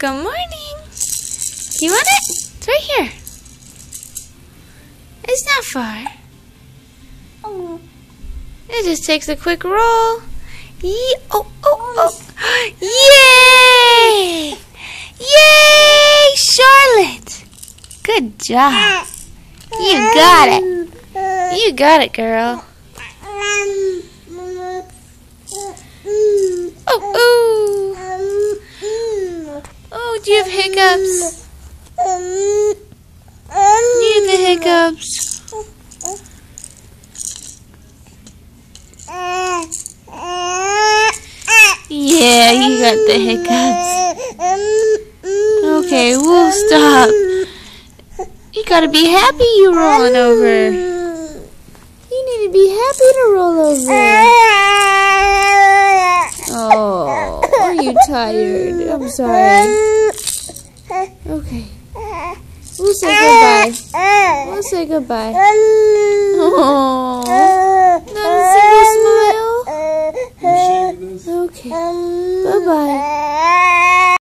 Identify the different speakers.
Speaker 1: Good morning. Do you want it? It's right here. It's not far. It just takes a quick roll. Yay! Yay, Charlotte! Good job. You got it. You got it, girl. Oh, do you have hiccups? Do you have the hiccups? Yeah, you got the hiccups. Okay, we'll stop. You gotta be happy you're rolling over. You need to be happy to roll over. Oh, are you tired? I'm sorry. Okay. We'll say goodbye. We'll say goodbye. Oh, not a single smile? Okay. Bye-bye.